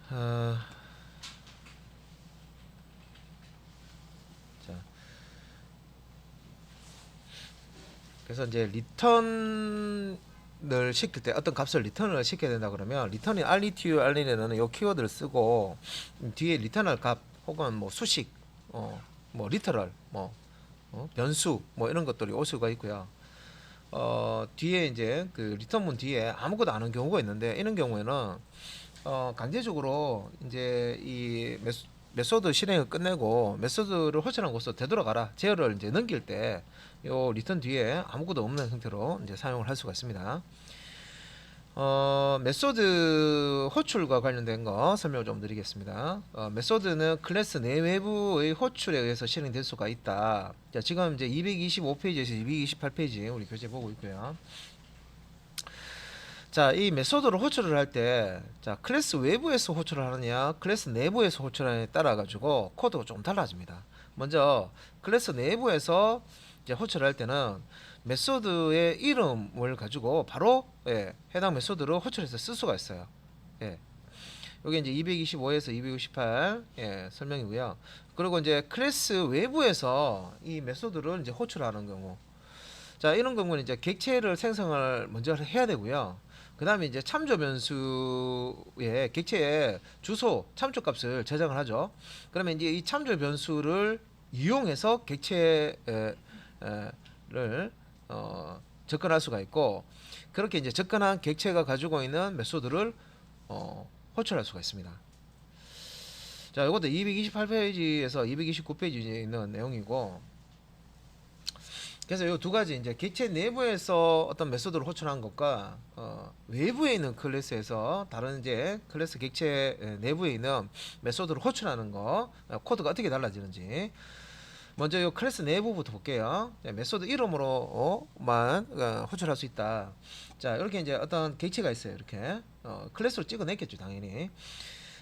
어, 자, 그래서 이제 리턴을 시킬 때 어떤 값을 리턴을 시켜야 된다 그러면 리턴이 RETU, REN에는 이 키워드를 쓰고 뒤에 리턴할 값 혹은 뭐 수식, 뭐 리터럴, 뭐 변수 뭐 이런 것들이 올 수가 있고요. 뒤에 이제 그 리턴문 뒤에 아무것도 안 하는 경우가 있는데 이런 경우에는 강제적으로 이제 이 메소드 실행을 끝내고 메소드를 호출한 곳으로 되돌아가라 제어를 이제 넘길 때 요 리턴 뒤에 아무것도 없는 상태로 이제 사용을 할 수가 있습니다. 메소드 호출과 관련된 거 설명을 좀 드리겠습니다. 메소드는 클래스 내외부의 호출에 의해서 실행될 수가 있다. 자, 지금 이제 225페이지에서 228페이지 우리 교재 보고 있고요. 자, 이 메소드를 호출을 할 때, 자, 클래스 외부에서 호출을 하느냐, 클래스 내부에서 호출하느냐에 따라 가지고 코드가 좀 달라집니다. 먼저 클래스 내부에서 이제 호출할 때는 메소드의 이름을 가지고 바로 해당 메소드로 호출해서 쓸 수가 있어요. 예. 여기 이제 225에서 258 설명이고요. 그리고 이제 클래스 외부에서 이 메소드를 이제 호출하는 경우, 자, 이런 경우는 이제 객체를 생성을 먼저 해야 되고요. 그 다음에 이제 참조 변수의 객체의 주소, 참조 값을 저장을 하죠. 그러면 이제 이 참조 변수를 이용해서 객체를 접근할 수가 있고, 그렇게 이제 접근한 객체가 가지고 있는 메소드를 호출할 수가 있습니다. 자, 이것도 228페이지에서 229페이지에 있는 내용이고, 그래서 이 두 가지 이제 객체 내부에서 어떤 메소드를 호출한 것과 외부에 있는 클래스에서 다른 이제 클래스 객체 내부에 있는 메소드를 호출하는 거 코드가 어떻게 달라지는지 먼저 이 클래스 내부부터 볼게요. 메소드 이름으로만 호출할 수 있다. 자, 이렇게 이제 어떤 객체가 있어요. 이렇게 클래스로 찍어냈겠죠, 당연히.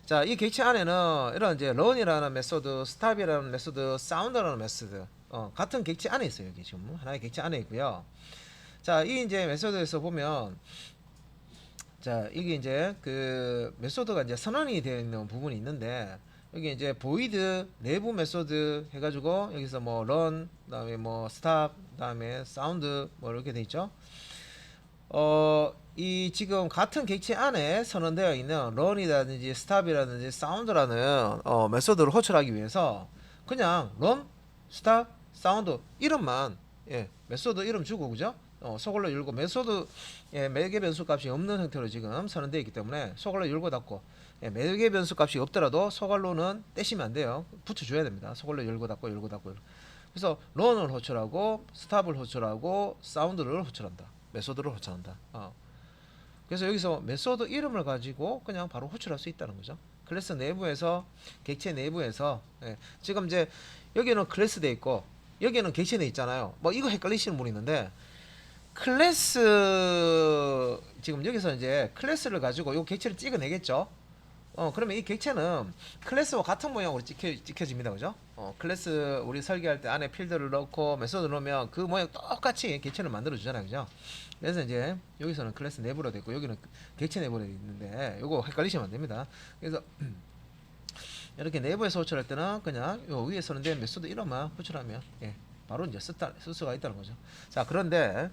자, 이 객체 안에는 이런 이제 run이라는 메소드, stop이라는 메소드, sound라는 메소드 같은 객체 안에 있어요. 여기 지금 하나의 객체 안에 있고요. 자, 이 이제 메소드에서 보면 자, 이게 이제 그 메소드가 이제 선언이 되어 있는 부분이 있는데 여기 이제 void 내부 메소드 해가지고 여기서 뭐 run, 그다음에 뭐 stop, 그다음에 sound 뭐 이렇게 돼 있죠. 이 지금 같은 객체 안에 선언되어 있는 run이라든지 stop이라든지 sound라는 메소드를 호출하기 위해서 그냥 run, stop, sound 이름만 메소드 이름 주고 그죠? 소글로 열고 메소드 매개 변수 값이 없는 형태로 지금 선언되어 있기 때문에 소글로 열고 닫고 매개 변수 값이 없더라도 소글로는 떼시면 안 돼요. 붙여줘야 됩니다. 소글로 열고 닫고 열고 닫고. 그래서 run을 호출하고 stop을 호출하고 sound를 호출한다. 메소드를 호출한다. 그래서 여기서 메소드 이름을 가지고 그냥 바로 호출할 수 있다는 거죠. 클래스 내부에서 객체 내부에서 지금 이제 여기는 클래스 돼 있고 여기는 객체 돼 있잖아요. 뭐 이거 헷갈리시는 분이 있는데 클래스 지금 여기서 이제 클래스를 가지고 이 객체를 찍어내겠죠. 그러면 이 객체는 클래스와 같은 모양으로 찍혀집니다. 그죠? 클래스 우리 설계할 때 안에 필드를 넣고 메소드 넣으면 그 모양 똑같이 객체를 만들어 주잖아요. 그죠? 그래서 이제 여기서는 클래스 내부로 되고 여기는 객체 내부로 있는데 요거 헷갈리시면 안 됩니다. 그래서 이렇게 내부에서 호출할 때는 그냥 요 위에서는 된 메소드 이름만 호출하면 바로 이제 쓸 수가 있다는 거죠. 자, 그런데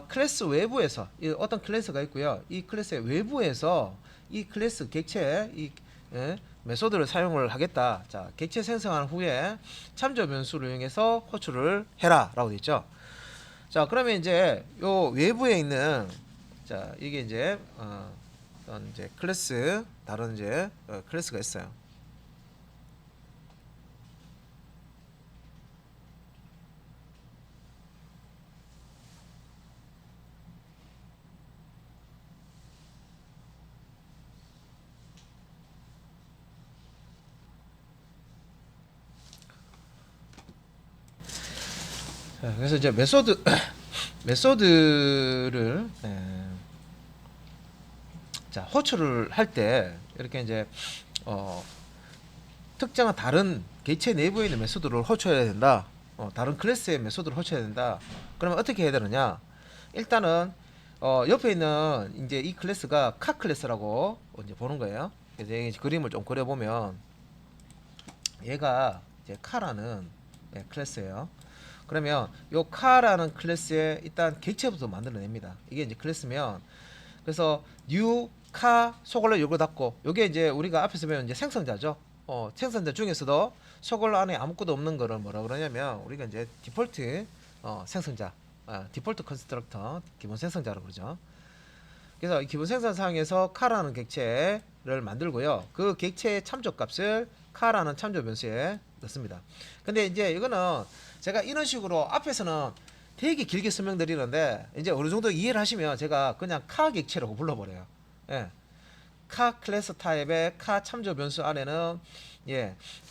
클래스 외부에서 어떤 클래스가 있고요. 이 클래스의 외부에서 이 클래스 객체 이 메소드를 사용을 하겠다. 자, 객체 생성한 후에 참조 변수를 이용해서 호출을 해라라고 되어 있죠. 자, 그러면 이제 요 외부에 있는 자, 이게 이제 어떤 이제 클래스 다른 이제 클래스가 있어요. 자, 그래서 이제 메소드를 자, 호출을 할 때 이렇게 이제 특정한 다른 객체 내부에 있는 메소드를 호출해야 된다. 다른 클래스의 메소드를 호출해야 된다. 그러면 어떻게 해야 되느냐? 일단은 옆에 있는 이제 이 클래스가 카 클래스라고 이제 보는 거예요. 이제 그림을 좀 그려보면 얘가 이제 카라는 클래스예요. 그러면 요 카라는 클래스에 일단 객체부터 만들어냅니다. 이게 이제 클래스면 그래서 new 카 소글러 요거 닫고 요게 이제 우리가 앞에서 배운 이제 생성자죠. 생성자 중에서도 소글러 안에 아무것도 없는 거를 뭐라 그러냐면 우리가 이제 디폴트 생성자, 디폴트 컨스트럭터 기본 생성자라고 그러죠. 그래서 이 기본 생성상에서 카라는 객체를 만들고요. 그 객체의 참조값을 카라는 참조 변수에 넣습니다. 근데 이제 이거는 제가 이런 식으로 앞에서는 되게 길게 설명드리는데 이제 어느 정도 이해를 하시면 제가 그냥 카 객체라고 불러버려요. 예. 카 클래스 타입의 카 참조 변수 안에는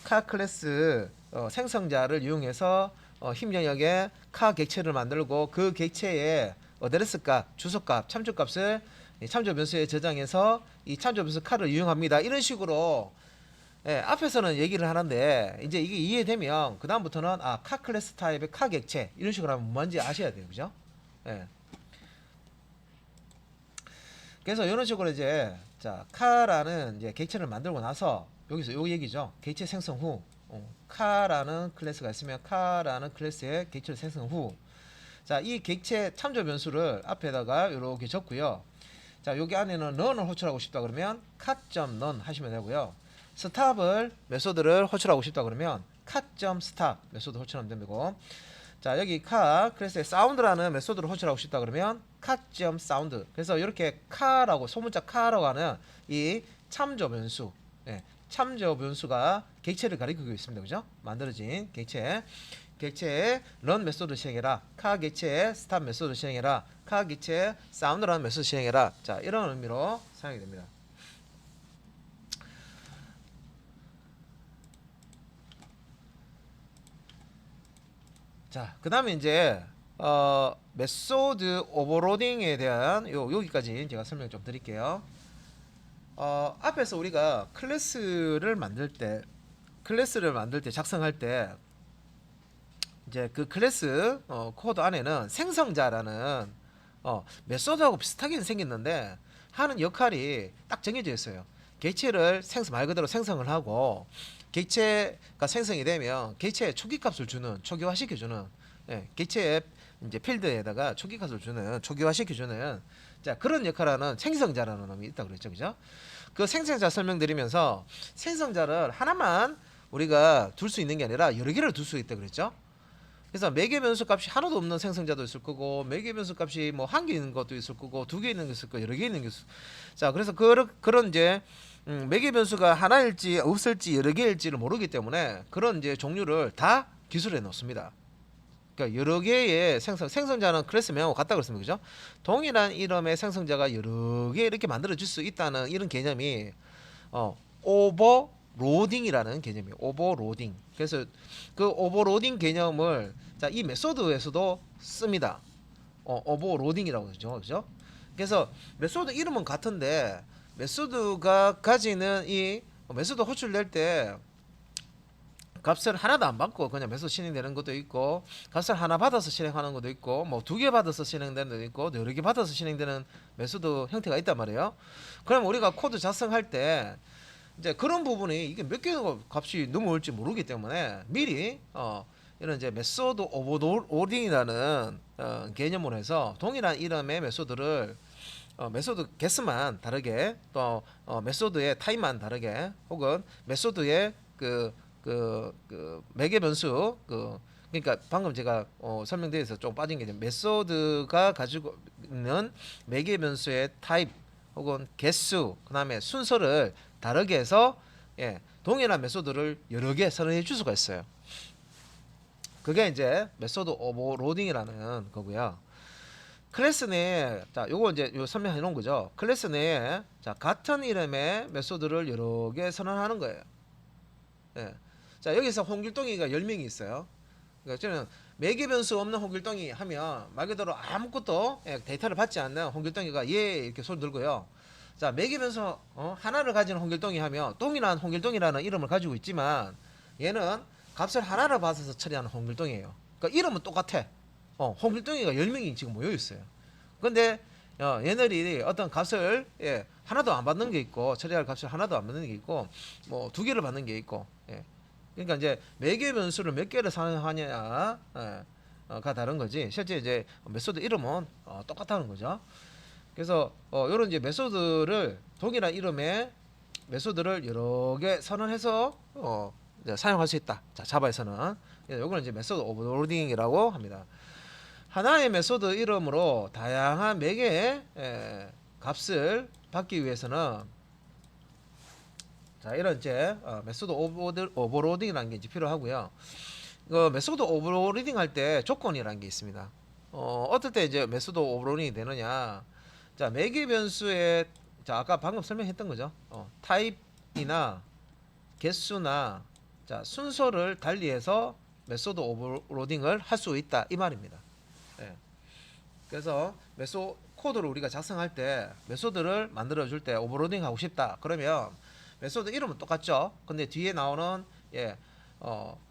카 클래스 생성자를 이용해서 힘 영역에 카 객체를 만들고 그 객체의 어드레스 값, 주소 값, 참조 값을 참조 변수에 저장해서 이 참조 변수 카를 이용합니다. 이런 식으로 앞에서는 얘기를 하는데 이제 이게 이해되면 그 다음부터는 카 클래스 타입의 카 객체 이런 식으로 하면 뭔지 아셔야 돼요, 그죠? 예. 그래서 이런 식으로 이제 카라는 이제 객체를 만들고 나서 여기서 요 얘기죠. 객체 생성 후 카라는 클래스가 있으면 카라는 클래스의 객체를 생성 후 이 객체 참조 변수를 앞에다가 이렇게 적고요. 여기 안에는 run을 호출하고 싶다 그러면 cat.run 하시면 되고요. 스탑을 메소드를 호출하고 싶다 그러면 cat.stop 메소드 호출하면 됩니다. 여기 카 클래스의 사운드라는 메소드를 호출하고 싶다 그러면 cat.sound. 그래서 이렇게 카라고 소문자 카라고 하는 이 참조 변수, 참조 변수가 객체를 가리키고 있습니다. 그죠? 만들어진 객체의 run 메소드 시행해라. 카 객체의 stop 메소드 시행해라. 카 객체의 sound라는 메소드 시행해라. 이런 의미로 사용이 됩니다. 그 다음에 이제 메소드 오버로딩에 대한 여기까지 제가 설명 좀 드릴게요. 앞에서 우리가 클래스를 만들 때 작성할 때 이제 그 클래스 코드 안에는 생성자라는 메소드하고 비슷하게 생겼는데 하는 역할이 딱 정해져 있어요. 객체를 말 그대로 생성을 하고 객체가 생성이 되면 객체에 초기값을 주는, 초기화시켜주는, 객체의 이제 필드에다가 초기값을 주는, 초기화시켜주는 그런 역할하는 생성자라는 놈이 있다고 그랬죠, 그죠? 그 생성자 설명드리면서 생성자를 하나만 우리가 둘 수 있는 게 아니라 여러 개를 둘 수 있다 그랬죠? 그래서 매개 변수 값이 하나도 없는 생성자도 있을 거고 매개 변수 값이 뭐 한 개 있는 것도 있을 거고 두 개 있는 게 있을 거고 여러 개 있는 게 있을 거고 그래서 그런 이제 매개 변수가 하나일지 없을지 여러 개일지를 모르기 때문에 그런 이제 종류를 다 기술해 놓습니다. 그러니까 여러 개의 생성자는 클래스명하고 같다 그랬습니다. 그죠? 동일한 이름의 생성자가 여러 개 이렇게 만들어질 수 있다는 이런 개념이 오버로딩이라는 개념이에요. 오버로딩. 그래서 그 오버로딩 개념을 이 메소드에서도 씁니다. 오버로딩이라고 그러죠. 그죠? 그래서 메소드 이름은 같은데 메소드가 가지는 이 메소드 호출될 때 값을 하나도 안 받고 그냥 메소드 실행되는 것도 있고 값을 하나 받아서 실행하는 것도 있고 뭐 두 개 받아서 실행되는 것도 있고 여러 개 받아서 실행되는 메소드 형태가 있단 말이에요. 그럼 우리가 코드 작성할 때 이제 그런 부분이 이게 몇 개의 값이 넘어올지 모르기 때문에 미리 이런 이제 메소드 오버로딩이라는 개념으로 해서 동일한 이름의 메소드를 메소드 개수만 다르게 또 메소드의 타입만 다르게 혹은 메소드의 매개 변수 그러니까 방금 제가 설명드려서 좀 빠진 게 메소드가 가지고 있는 매개 변수의 타입 혹은 개수 그다음에 순서를 다르게 해서 동일한 메소드를 여러 개 선언해 줄 수가 있어요. 그게 이제 메소드 오버로딩이라는 거고요. 클래스 내에 요거 이제 설명해 놓은 거죠. 클래스 내에 같은 이름의 메소드를 여러 개 선언하는 거예요. 여기서 홍길동이가 10명이 있어요. 그러니까 저는 매개 변수 없는 홍길동이 하면 말 그대로 아무것도 데이터를 받지 않는 홍길동이가 이렇게 손 들고요. 매개 변수 하나를 가진 홍길동이 하면 동일한 홍길동이라는 이름을 가지고 있지만 얘는 값을 하나를 받아서 처리하는 홍길동이에요. 그러니까 이름은 똑같아. 홍길동이가 10명이 지금 모여 있어요. 근데 얘네들이 어떤 값을 하나도 안 받는 게 있고 처리할 값을 하나도 안 받는 게 있고 뭐 두 개를 받는 게 있고 그러니까 이제 매개 변수를 몇 개를 사용하냐 가 다른 거지 실제 이제 메소드 이름은 똑같다는 거죠. 그래서 이런 이제 메소드를 동일한 이름의 메소드를 여러 개 선언해서 이제 사용할 수 있다. 자, 자바에서는 이거는 이제 메소드 오버로딩이라고 합니다. 하나의 메소드 이름으로 다양한 매개의 값을 받기 위해서는 자 이런 이제 메소드 오버로딩이라는 게 이제 필요하고요. 메소드 오버로딩 할 때 조건이라는 게 있습니다. 어떨 때 이제 메소드 오버로딩이 되느냐? 자 매개 변수의 자 아까 방금 설명했던 거죠. 타입이나 개수나 자 순서를 달리해서 메소드 오버로딩을 할 수 있다 이 말입니다. 그래서 메소드 코드를 우리가 작성할 때 메소드를 만들어 줄 때 오버로딩 하고 싶다 그러면 메소드 이름은 똑같죠. 근데 뒤에 나오는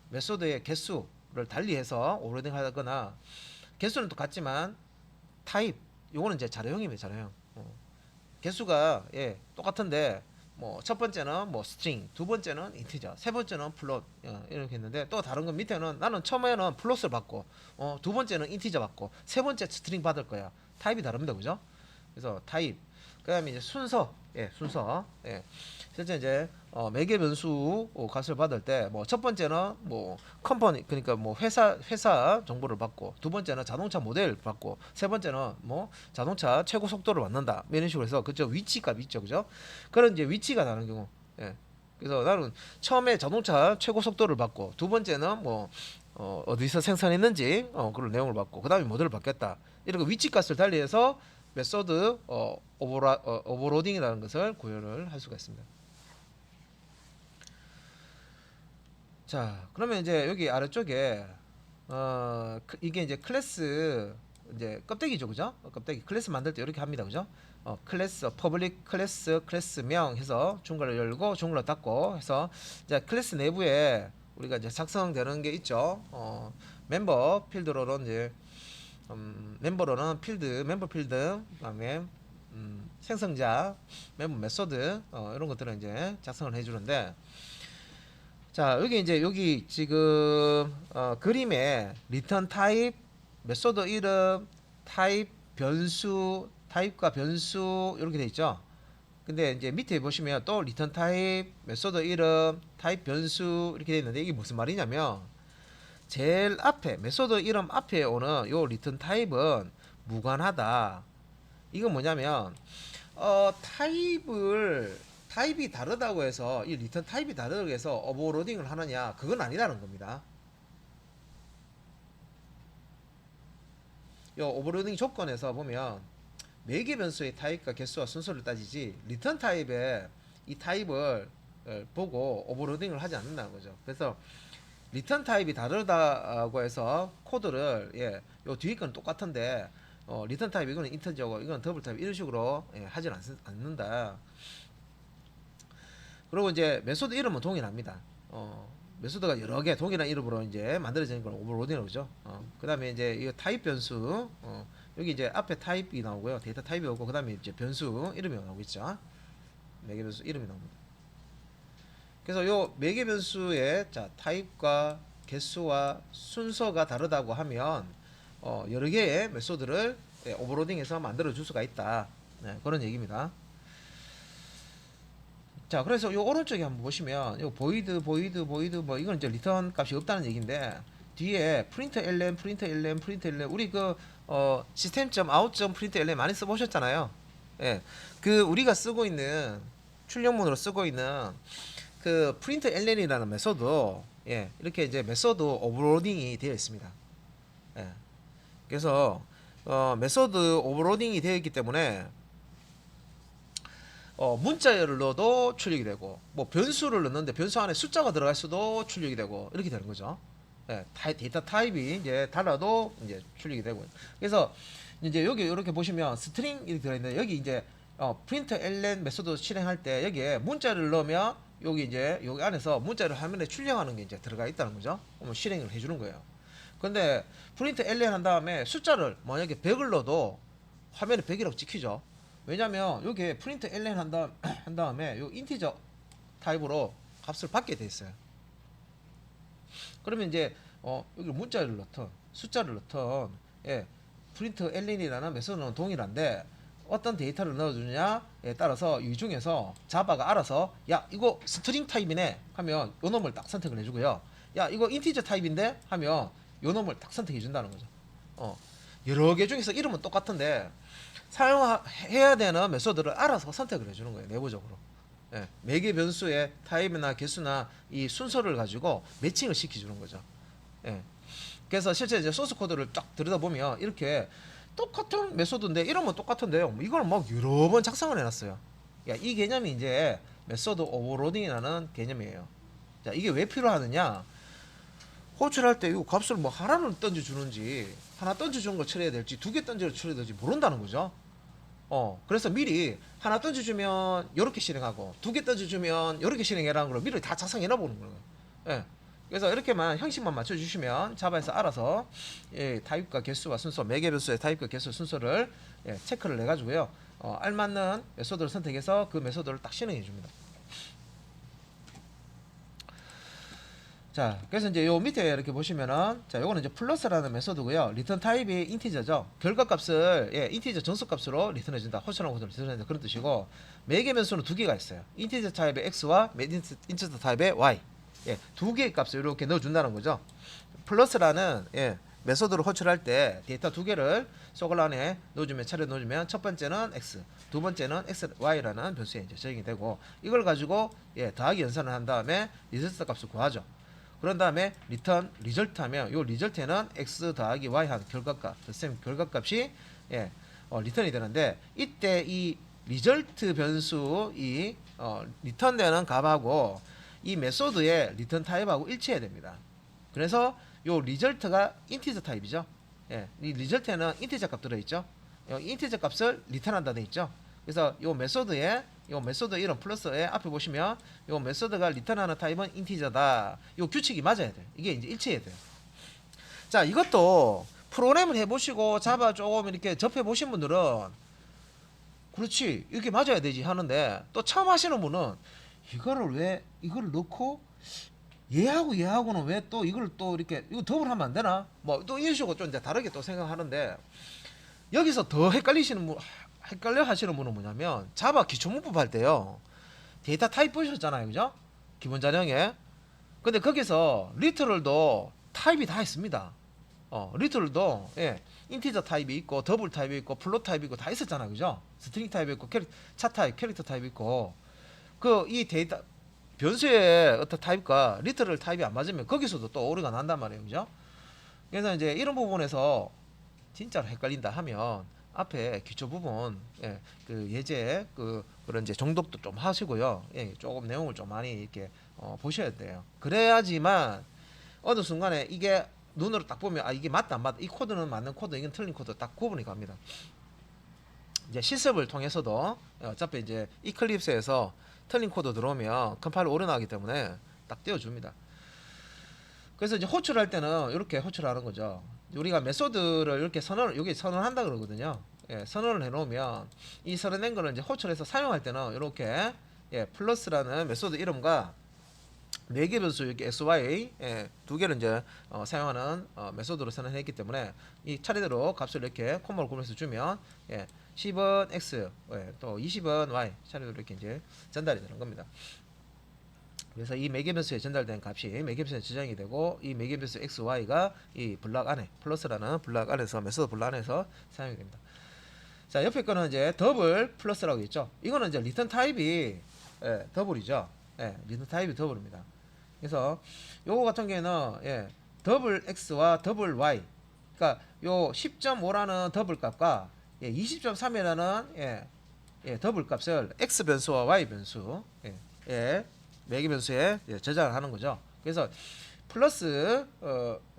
메소드의 개수를 달리해서 오버로딩 하거나 개수는 똑같지만 타입 요거는 이제 자료형입니다. 자료형. 개수가 똑같은데 뭐 첫 번째는 뭐 스트링, 두 번째는 인티저, 세 번째는 플롯 이렇게 했는데 또 다른 건 밑에는 나는 처음에는 플롯을 받고 두 번째는 인티저 받고 세 번째 스트링 받을 거야. 타입이 다릅니다. 그죠? 그래서 타입 그다음에 이제 순서 순서 실제 이제 매개 변수 값을 받을 때 뭐 첫 번째는 뭐 컴퍼니 그러니까 뭐 회사 정보를 받고 두 번째는 자동차 모델 받고 세 번째는 뭐 자동차 최고 속도를 받는다 이런 식으로 해서 그죠 위치값 있죠 그죠 그런 이제 위치가 다른 경우 그래서 나는 처음에 자동차 최고 속도를 받고 두 번째는 뭐 어디서 생산했는지 그런 내용을 받고 그 다음에 모델을 받겠다 이렇게 위치값을 달리해서 메소드 오버로딩이라는 것을 구현을 할 수가 있습니다. 자, 그러면 이제 여기 아래쪽에 이게 이제 클래스 이제 껍데기죠, 그죠? 껍데기 클래스 만들 때 이렇게 합니다, 그죠? 클래스 퍼블릭 클래스 클래스명 해서 중괄호 열고 중괄호 닫고 해서 이제 클래스 내부에 우리가 이제 작성되는 게 있죠. 멤버 필드로는 이제 멤버로는 멤버 필드 그다음에 생성자 멤버 메소드 이런 것들은 이제 작성을 해주는데 자 여기 지금 그림에 리턴 타입 메소드 이름 타입 변수 타입과 변수 이렇게 돼 있죠. 근데 이제 밑에 보시면 또 리턴 타입 메소드 이름 타입 변수 이렇게 돼 있는데 이게 무슨 말이냐면 제일 앞에 메소드 이름 앞에 오는 요 리턴 타입은 무관하다. 이건 뭐냐면 타입이 다르다고 해서 이 리턴 타입이 다르다고 해서 오버로딩을 하느냐 그건 아니라는 겁니다. 요 오버로딩 조건에서 보면 매개 변수의 타입과 개수와 순서를 따지지 리턴 타입의 이 타입을 보고 오버로딩을 하지 않는다는 거죠. 그래서 리턴 타입이 다르다고 해서 코드를 요 뒤에 건 똑같은데 리턴 타입 이거는 인터저고 이건 더블 타입 이런 식으로 하진 않는다. 그리고 이제 메소드 이름은 동일합니다. 메소드가 여러 개 동일한 이름으로 이제 만들어지는 걸 오버로딩이라고 그러죠. 그다음에 이제 이 타입 변수 여기 이제 앞에 타입이 나오고요. 데이터 타입이 오고 그다음에 이제 변수 이름이 나오고 있죠. 매개 변수 이름이 나옵니다. 그래서 요 매개 변수의 자 타입과 개수와 순서가 다르다고 하면 여러 개의 메소드를 오버로딩해서 만들어 줄 수가 있다. 그런 얘기입니다. 자, 그래서 요 오른쪽에 한번 보시면 요 보이드 뭐 이건 이제 리턴 값이 없다는 얘기인데 뒤에 프린트 우리 그 system.out.println 많이 써 보셨잖아요. 그 우리가 쓰고 있는 출력문으로 쓰고 있는 그 println이라는 메소드 이렇게 이제 메소드 오버로딩이 되어 있습니다. 그래서 메소드 오버로딩이 되어 있기 때문에 문자열을 넣어도 출력이 되고 뭐 변수를 넣는데 변수 안에 숫자가 들어갈 수도 출력이 되고 이렇게 되는 거죠. 데이터 타입이 이제 달라도 이제 출력이 되고 그래서 이제 여기 이렇게 보시면 스트링 이렇게 들어있는데 여기 이제 println 메소드 실행할 때 여기에 문자를 넣으면 여기 이제 여기 안에서 문자를 화면에 출력하는 게 이제 들어가 있다는 거죠. 그러면 실행을 해주는 거예요. 근데 println 한 다음에 숫자를 만약에 100을 넣어도 화면에 100이라고 찍히죠. 왜냐면 여기에 프린트 ln 한 다음에 요 인티저 타입으로 값을 받게 돼 있어요. 그러면 이제 여기 문자를 넣든 숫자를 넣든 예, 프린트 ln이라는 메소드는 동일한데 어떤 데이터를 넣어주느냐에 따라서 이 중에서 자바가 알아서 야 이거 스트링 타입이네 하면 요 놈을 딱 선택을 해주고요. 야 이거 인티저 타입인데 하면 요 놈을 딱 선택해 준다는 거죠. 여러 개 중에서 이름은 똑같은데 사용해야 되는 메소드를 알아서 선택을 해주는 거예요. 내부적으로. 예, 매개 변수의 타입이나 개수나 이 순서를 가지고 매칭을 시켜주는 거죠. 예. 그래서 실제 이제 소스 코드를 쫙 들여다보면 이렇게 똑같은 메소드인데 이러면 똑같은데요. 이걸 막 여러 번 작성을 해놨어요. 야, 이 개념이 이제 메소드 오버로딩이라는 개념이에요. 자, 이게 왜 필요하느냐? 호출할 때 이 값을 뭐 하나를 던져주는지 하나 던져주는 걸 처리해야 될지 두 개 던져 처리해야 될지 모른다는 거죠. 그래서 미리 하나 던져주면 이렇게 실행하고 두 개 던져주면 이렇게 실행해라는 걸 미리 다 작성해놔 보는 거예요. 예. 그래서 이렇게만 형식만 맞춰주시면 자바에서 알아서 예, 타입과 개수와 순서, 매개 변수의 타입과 개수 순서를 예, 체크를 해가지고요. 알맞는 메소드를 선택해서 그 메소드를 딱 실행해 줍니다. 자, 그래서 이제 요 밑에 이렇게 보시면은, 자, 요거는 이제 플러스라는 메소드고요. 리턴 타입이 인티저죠. 결과값을, 예, 인티저 정수값으로 리턴해준다. 호출하는 것으로 리턴해준다. 그런 뜻이고, 매개 변수는 두 개가 있어요. 인티저 타입의 x와 인티저 타입의 y. 예, 두 개의 값을 이렇게 넣어준다는 거죠. 플러스라는, 예, 메소드를 호출할 때 데이터 두 개를 소글 안에 넣어주면, 차례 넣어주면, 첫 번째는 x, 두 번째는 xy라는 변수에 이제 적용이 되고, 이걸 가지고, 예, 더하기 연산을 한 다음에 리저트 값을 구하죠. 그런 다음에 리턴 리절트 하면 요 리절트에는 x 더하기 y 한 결과값 쌤 결과값이 예, 리턴이 되는데 이때 이 리절트 변수 이 리턴되는 값하고 이 메소드의 리턴 타입하고 일치해야 됩니다. 그래서 요 리절트가 인티저 타입이죠. 예, 이 리절트에는 인티저 값 들어있죠. 인티저 값을 리턴한다 돼 있죠. 그래서 요 메소드 이름 플러스에 앞에 보시면 요 메소드가 리턴하는 타입은 인티저다. 요 규칙이 맞아야 돼. 이게 이제 일치해야 돼요. 자, 이것도 프로그램을 해보시고 자바 조금 이렇게 접해 보신 분들은 그렇지 이렇게 맞아야 되지 하는데 또 처음 하시는 분은 이거를 왜 이걸 넣고 얘하고는 왜 또 이걸 또 이렇게 이거 더블 하면 안 되나? 뭐 또 이런 식으로 좀 이제 다르게 또 생각하는데 여기서 더 헷갈려 하시는 분은 뭐냐면 자바 기초문법 할 때요 데이터 타입 보셨잖아요, 그죠? 기본 자령에. 근데 거기서 리터럴도 타입이 다 있습니다. 리터럴도 예, 인티저 타입이 있고 더블 타입이 있고 플롯 타입이 있고 다 있었잖아요, 그죠? 스트링 타입이 있고 차 타입, 캐릭터 타입이 있고 그 이 데이터 변수의 어떤 타입과 리터럴 타입이 안 맞으면 거기서도 또 오류가 난단 말이에요, 그죠? 그래서 이제 이런 부분에서 진짜로 헷갈린다 하면 앞에 기초 부분 예, 그 예제 그런 이제 정독도 좀 하시고요. 예, 조금 내용을 좀 많이 이렇게 보셔야 돼요. 그래야지만 어느 순간에 이게 눈으로 딱 보면 아 이게 맞다 안 맞다 이 코드는 맞는 코드 이건 틀린 코드 딱 구분이 갑니다. 이제 실습을 통해서도 어차피 이제 이클립스에서 틀린 코드 들어오면 컴파일러 오류 나기 때문에 딱 띄워줍니다. 그래서 이제 호출할 때는 이렇게 호출하는 거죠. 우리가 메소드를 이렇게 여기 선언한다 그러거든요. 예, 선언을 해놓으면 이 선언된 거를 이제 호출해서 사용할 때는 이렇게 예, 플러스라는 메소드 이름과 매개 변수 이렇게 sy 예, 두 개를 이제 사용하는 메소드로 선언했기 때문에 이 차례대로 값을 이렇게 콤보를 구면서 주면 예, 10은 x 예, 또 20은 y 차례대로 이렇게 이제 전달이 되는 겁니다. 그래서 이 매개 변수에 전달된 값이 매개 변수에 저장이 되고 이 매개 변수 x, y가 이 블락 안에 플러스라는 블락 안에서 메소드 블락 안에서 사용이 됩니다. 자, 옆에 거는 이제 더블 플러스라고 있죠. 이거는 이제 리턴 타입이 예, 더블이죠. 예, 리턴 타입이 더블입니다. 그래서 요거 같은 경우에는 예, 더블 x와 더블 y 그러니까 요 10.5라는 더블 값과 예, 20.3이라는 예, 더블 값을 x 변수와 y 변수 예, 매개 변수에 저장을 하는 거죠. 그래서 플러스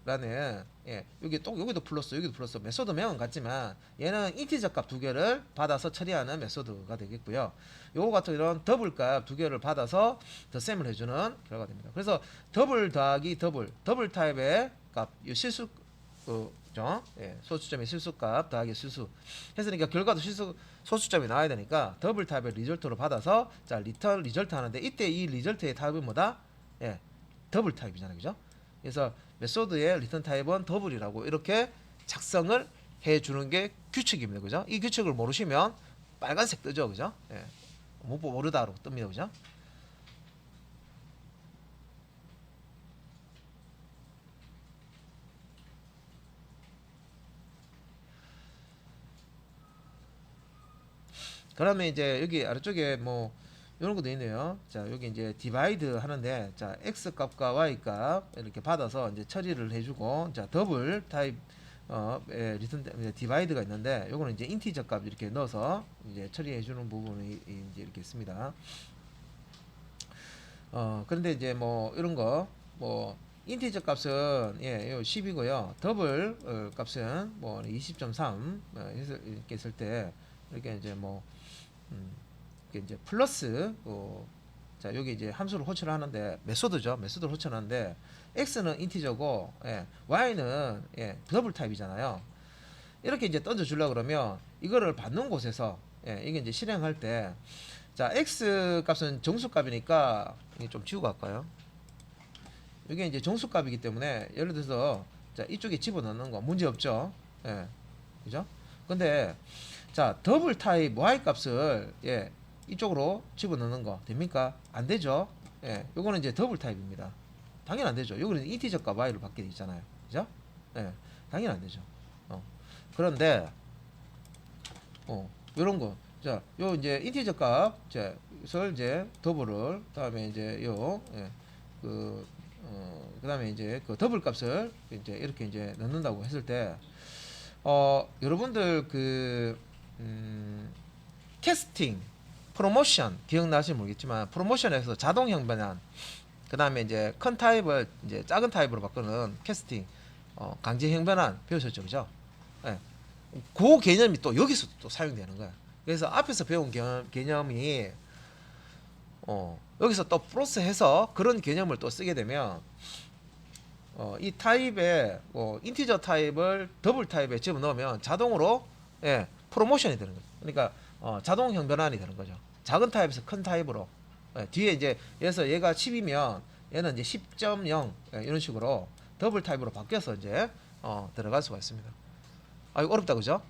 라는 예, 여기도 플러스 여기도 플러스 메소드 명은 같지만 얘는 인티저 값 두 개를 받아서 처리하는 메소드가 되겠고요. 요거 같은 이런 더블 값 두 개를 받아서 덧셈을 해주는 결과가 됩니다. 그래서 더블 더하기 더블 타입의 값, 이 실수 그죠? 예, 소수점의 실수값 더하기 실수 했으니까 결과도 실수 소수점이 나와야 되니까 더블 타입의 리절트로 받아서 자 리턴 리절트 하는데 이때 이 리절트의 타입은 뭐다? 예, 더블 타입이잖아요, 그죠? 그래서 메소드의 리턴 타입은 더블이라고 이렇게 작성을 해주는 게 규칙입니다, 그죠? 이 규칙을 모르시면 빨간색 뜨죠, 그죠? 예, 모르다로 뜹니다, 그죠? 그러면 이제 여기 아래쪽에 뭐 이런 것도 있네요. 자, 여기 이제 디바이드 하는데 자, x 값과 y 값 이렇게 받아서 이제 처리를 해주고 자, 더블 타입 리턴 디바이드가 있는데 요거는 이제 인티저 값 이렇게 넣어서 이제 처리해 주는 부분이 이제 이렇게 있습니다. 그런데 이제 뭐 이런 거 뭐 인티저 값은 요 10이고요. 더블 값은 뭐 20.3 이렇게 했을 때 이렇게 이제 뭐 이게 이제 플러스 자 여기 이제 함수를 호출을 하는데 메소드죠. 메소드를 호출하는데 x는 인티저고 y는 더블 타입이잖아요. 이렇게 이제 던져 주려 그러면 이거를 받는 곳에서 이게 이제 실행할 때 자 x 값은 정수값이니까 이게 좀 지우고 갈까요? 이게 이제 정수값이기 때문에 예를 들어서 자 이쪽에 집어넣는 거 문제 없죠. 그죠? 근데 자 더블 타입 y 값을 이쪽으로 집어넣는 거 됩니까? 안 되죠. 요거는 이제 더블 타입입니다. 당연히 안 되죠. 요거는 인티저 값 y를 받게 돼 있잖아요. 그죠? 당연히 안 되죠. 그런데 요런 거. 자, 요 이제 인티저 값을 이제 더블을 그다음에 이제 그 그다음에 이제 그 더블 값을 이제 이렇게 이제 넣는다고 했을 때 여러분들 캐스팅 프로모션 기억나실지 모르겠지만 프로모션에서 자동형 변환 그 다음에 이제 큰 타입을 이제 작은 타입으로 바꾸는 캐스팅 강제형 변환 배우셨죠, 그죠? 그 개념이 또 여기서 또 사용되는 거야. 그래서 앞에서 배운 개념이 여기서 또 플러스해서 그런 개념을 또 쓰게 되면 이 타입에 인티저 타입을 더블 타입에 집어넣으면 자동으로 프로모션이 되는 거죠. 그러니까 자동형 변환이 되는 거죠. 작은 타입에서 큰 타입으로 뒤에 이제 그래서 얘가 10이면 얘는 이제 10.0 이런 식으로 더블 타입으로 바뀌어서 이제 들어갈 수가 있습니다. 아 이거 어렵다 그죠?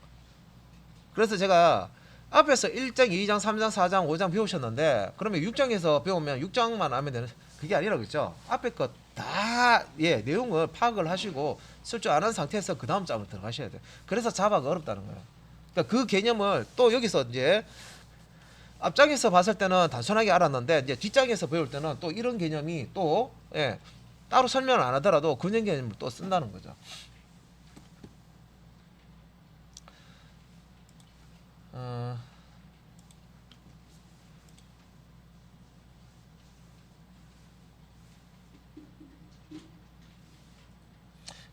그래서 제가 앞에서 1장, 2장, 3장, 4장, 5장 배우셨는데 그러면 6장에서 배우면 6장만 하면 되는 그게 아니라 그랬죠. 앞에 것 다 내용을 파악을 하시고 쓸 줄 아는 상태에서 그 다음 장으로 들어가셔야 돼요. 그래서 자바가 어렵다는 거예요. 그러니까 그 개념을 또 여기서 이제 앞장에서 봤을 때는 단순하게 알았는데 이제 뒷장에서 배울 때는 또 이런 개념이 또 따로 설명을 안 하더라도 근형 개념을 또 쓴다는 거죠.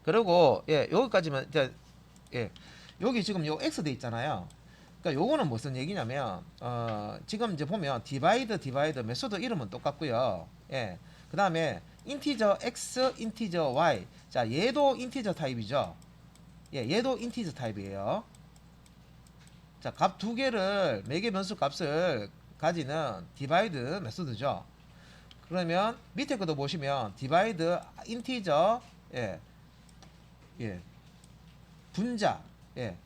그리고 여기까지만 이제 여기 지금 요 x 돼 있잖아요. 그러니까 요거는 무슨 얘기냐면 지금 이제 보면 디바이드 메소드 이름은 똑같고요. 그 다음에 인티저 x, 인티저 y. 자 얘도 인티저 타입이죠. 얘도 인티저 타입이에요. 자 값 두 개를 매개 변수 값을 가지는 디바이드 메소드죠. 그러면 밑에 것도 보시면 디바이드 인티저 분자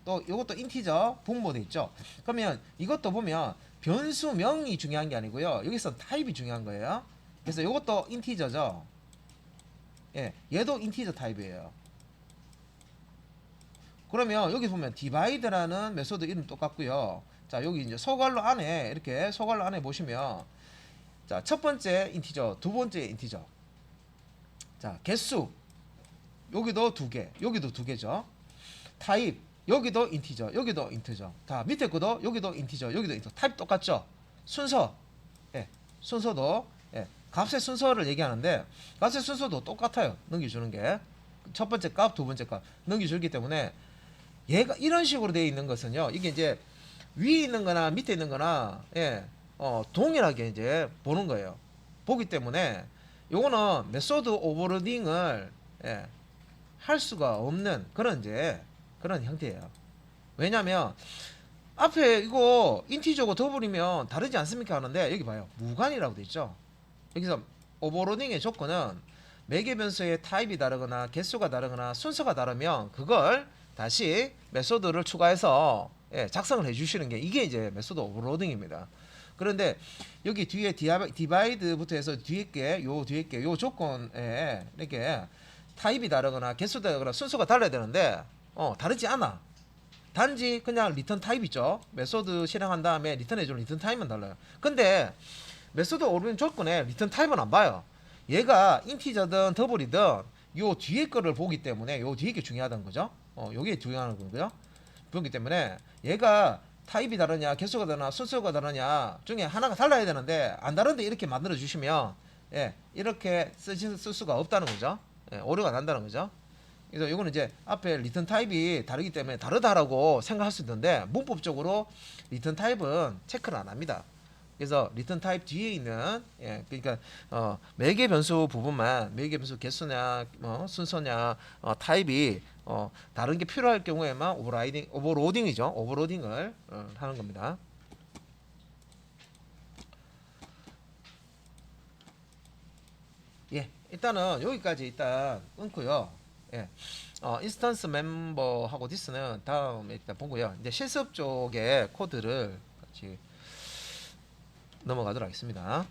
또 이것도 인티저 분모돼 있죠. 그러면 이것도 보면 변수명이 중요한 게 아니고요. 여기서 타입이 중요한 거예요. 그래서 이것도 인티저죠. 얘도 인티저 타입이에요. 그러면 여기 보면 디바이드라는 메소드 이름 똑같고요. 자 여기 이제 소괄호 안에 이렇게 소괄호 안에 보시면 자 첫 번째 인티저, 두 번째 인티저. 자 개수 여기도 두 개, 여기도 두 개죠. 타입 여기도 인티저, 여기도 인티저. 다 밑에 거도 여기도 인티저, 여기도 인티저. 타입 똑같죠. 순서 순서도 값의 순서를 얘기하는데 값의 순서도 똑같아요. 넘겨주는 게 첫 번째 값, 두 번째 값 넘겨주기 때문에 얘가 이런 식으로 되어 있는 것은요. 이게 이제 위에 있는 거나 밑에 있는 거나 동일하게 이제 보는 거예요. 보기 때문에 요거는 메소드 오버로딩을 할 수가 없는 그런 이제 그런 형태예요. 왜냐면 앞에 이거 인티저고 더블이면 다르지 않습니까 하는데 여기 봐요. 무관이라고 돼 있죠. 여기서 오버로딩의 조건은 매개 변수의 타입이 다르거나 개수가 다르거나 순서가 다르면 그걸 다시 메소드를 추가해서 작성을 해주시는 게 이게 이제 메소드 오버로딩입니다. 그런데 여기 뒤에 디바이드부터 해서 뒤에 요 조건에 이렇게 타입이 다르거나 개수가 다르거나 순서가 달라야 되는데 다르지 않아. 단지 그냥 리턴 타입 있죠. 메소드 실행한 다음에 리턴해주는 리턴 타입만 달라요. 근데 메소드 오버로딩 조건에 리턴 타입은 안 봐요. 얘가 인티저든 더블이든 요 뒤에 거를 보기 때문에 요 뒤에 게 중요하다는 거죠. 요게 중요한 거고요. 그렇기 때문에 얘가 타입이 다르냐 개수가 다르냐 순서가 다르냐 중에 하나가 달라야 되는데 안 다른데 이렇게 만들어 주시면 이렇게 쓸 수가 없다는 거죠. 오류가 난다는 거죠. 그래서 이거는 이제 앞에 리턴 타입이 다르기 때문에 다르다라고 생각할 수 있는데 문법적으로 리턴 타입은 체크를 안 합니다. 그래서 리턴 타입 뒤에 있는 그러니까 매개 변수 부분만 매개 변수 개수냐 순서냐 타입이 다른 게 필요할 경우에만 오버로딩이죠. 오버로딩을 하는 겁니다. 일단은 여기까지 일단 끊고요. 인스턴스 멤버하고 디스는 다음에 일단 보고요. 이제 실습 쪽의 코드를 같이 넘어가도록 하겠습니다.